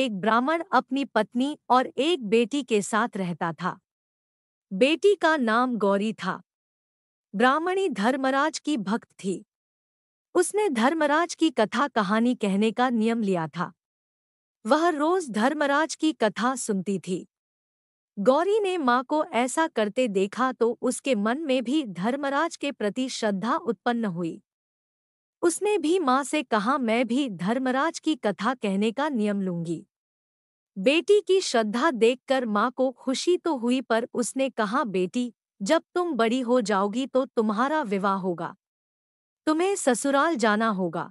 एक ब्राह्मण अपनी पत्नी और एक बेटी के साथ रहता था। बेटी का नाम गौरी था। ब्राह्मणी धर्मराज की भक्त थी। उसने धर्मराज की कथा कहानी कहने का नियम लिया था। वह रोज धर्मराज की कथा सुनती थी। गौरी ने माँ को ऐसा करते देखा तो उसके मन में भी धर्मराज के प्रति श्रद्धा उत्पन्न हुई। उसने भी माँ से कहा, मैं भी धर्मराज की कथा कहने का नियम लूंगी। बेटी की श्रद्धा देखकर माँ को खुशी तो हुई, पर उसने कहा, बेटी, जब तुम बड़ी हो जाओगी तो तुम्हारा विवाह होगा। तुम्हें ससुराल जाना होगा।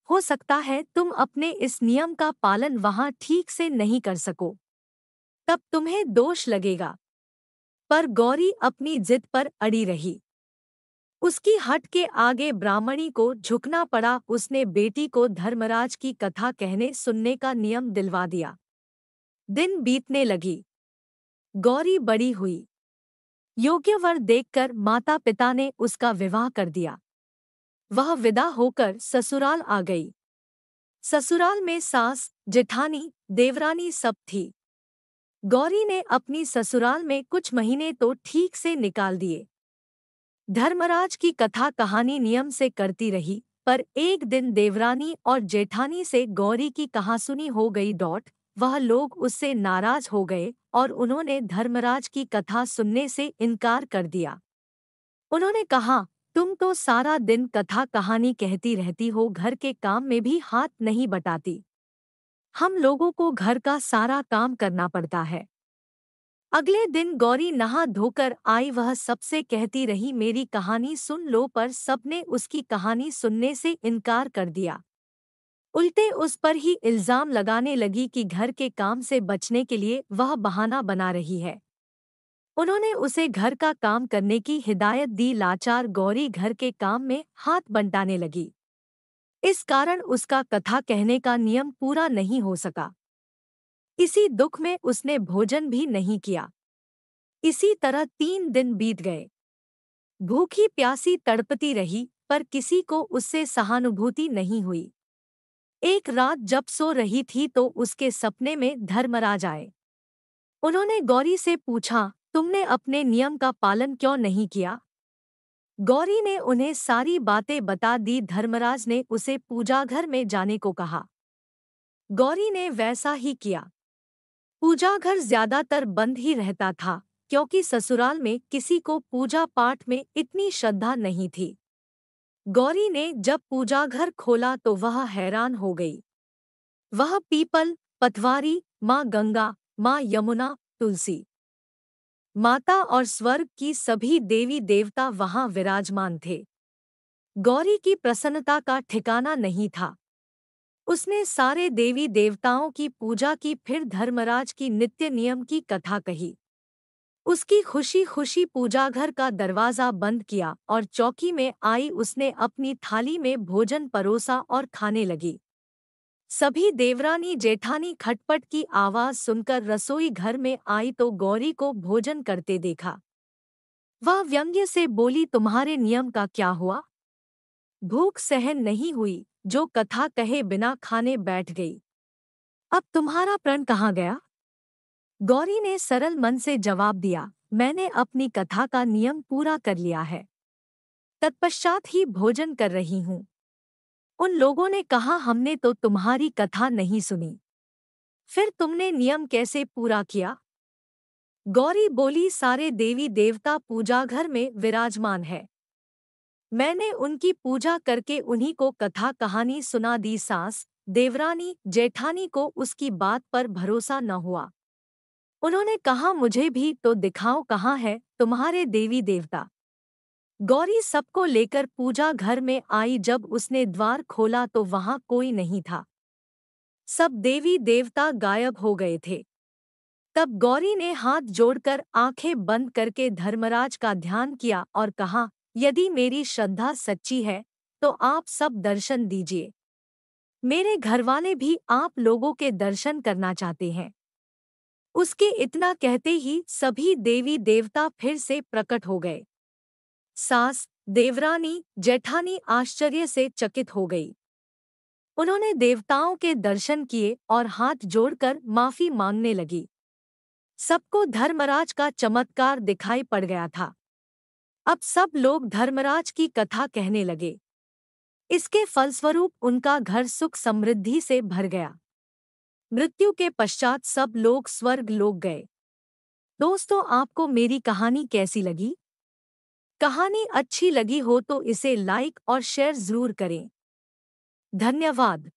हो सकता है तुम अपने इस नियम का पालन वहां ठीक से नहीं कर सको। तब तुम्हें दोष लगेगा। पर गौरी अपनी जिद पर अड़ी रही। उसकी हट के आगे ब्राह्मणी को झुकना पड़ा। उसने बेटी को धर्मराज की कथा कहने सुनने का नियम दिलवा दिया। दिन बीतने लगी। गौरी बड़ी हुई। योग्य वर देखकर माता पिता ने उसका विवाह कर दिया। वह विदा होकर ससुराल आ गई। ससुराल में सास, जेठानी, देवरानी सब थी। गौरी ने अपनी ससुराल में कुछ महीने तो ठीक से निकाल दिए। धर्मराज की कथा कहानी नियम से करती रही, पर एक दिन देवरानी और जेठानी से गौरी की कहासुनी हो गई। वह लोग उससे नाराज हो गए और उन्होंने धर्मराज की कथा सुनने से इनकार कर दिया। उन्होंने कहा, तुम तो सारा दिन कथा कहानी कहती रहती हो, घर के काम में भी हाथ नहीं बटाती। हम लोगों को घर का सारा काम करना पड़ता है। अगले दिन गौरी नहा धोकर आई। वह सबसे कहती रही, मेरी कहानी सुन लो, पर सबने उसकी कहानी सुनने से इनकार कर दिया। उल्टे उस पर ही इल्जाम लगाने लगी कि घर के काम से बचने के लिए वह बहाना बना रही है। उन्होंने उसे घर का काम करने की हिदायत दी। लाचार गौरी घर के काम में हाथ बंटाने लगी। इस कारण उसका कथा कहने का नियम पूरा नहीं हो सका। इसी दुख में उसने भोजन भी नहीं किया। इसी तरह 3 दिन बीत गए। भूखी प्यासी तड़पती रही, पर किसी को उससे सहानुभूति नहीं हुई। एक रात जब सो रही थी तो उसके सपने में धर्मराज आए। उन्होंने गौरी से पूछा, तुमने अपने नियम का पालन क्यों नहीं किया? गौरी ने उन्हें सारी बातें बता दी। धर्मराज ने उसे पूजाघर में जाने को कहा। गौरी ने वैसा ही किया। पूजाघर ज्यादातर बंद ही रहता था, क्योंकि ससुराल में किसी को पूजा पाठ में इतनी श्रद्धा नहीं थी। गौरी ने जब पूजाघर खोला तो वह हैरान हो गई। वह पीपल, पतवारी, माँ गंगा, माँ यमुना, तुलसी माता और स्वर्ग की सभी देवी देवता वहां विराजमान थे। गौरी की प्रसन्नता का ठिकाना नहीं था। उसने सारे देवी देवताओं की पूजा की, फिर धर्मराज की नित्य नियम की कथा कही। उसकी खुशी खुशी पूजाघर का दरवाजा बंद किया और चौकी में आई। उसने अपनी थाली में भोजन परोसा और खाने लगी। सभी देवरानी जेठानी खटपट की आवाज सुनकर रसोई घर में आई तो गौरी को भोजन करते देखा। वह व्यंग्य से बोली, तुम्हारे नियम का क्या हुआ? भूख सहन नहीं हुई, जो कथा कहे बिना खाने बैठ गई। अब तुम्हारा प्रण कहाँ गया? गौरी ने सरल मन से जवाब दिया, मैंने अपनी कथा का नियम पूरा कर लिया है। तत्पश्चात ही भोजन कर रही हूँ। उन लोगों ने कहा, हमने तो तुम्हारी कथा नहीं सुनी। फिर तुमने नियम कैसे पूरा किया? गौरी बोली, सारे देवी देवता पूजाघर में विराजमान है। मैंने उनकी पूजा करके उन्हीं को कथा कहानी सुना दी। सास, देवरानी, जेठानी को उसकी बात पर भरोसा न हुआ। उन्होंने कहा, मुझे भी तो दिखाओ कहाँ है तुम्हारे देवी देवता। गौरी सबको लेकर पूजा घर में आई। जब उसने द्वार खोला तो वहां कोई नहीं था। सब देवी देवता गायब हो गए थे। तब गौरी ने हाथ जोड़कर आंखें बंद करके धर्मराज का ध्यान किया और कहा, यदि मेरी श्रद्धा सच्ची है तो आप सब दर्शन दीजिए। मेरे घरवाले भी आप लोगों के दर्शन करना चाहते हैं। उसके इतना कहते ही सभी देवी देवता फिर से प्रकट हो गए। सास, देवरानी, जेठानी आश्चर्य से चकित हो गई। उन्होंने देवताओं के दर्शन किए और हाथ जोड़कर माफी मांगने लगी। सबको धर्मराज का चमत्कार दिखाई पड़ गया था। अब सब लोग धर्मराज की कथा कहने लगे। इसके फलस्वरूप उनका घर सुख समृद्धि से भर गया। मृत्यु के पश्चात सब लोग स्वर्ग लोक गए। दोस्तों, आपको मेरी कहानी कैसी लगी? कहानी अच्छी लगी हो तो इसे लाइक और शेयर जरूर करें। धन्यवाद।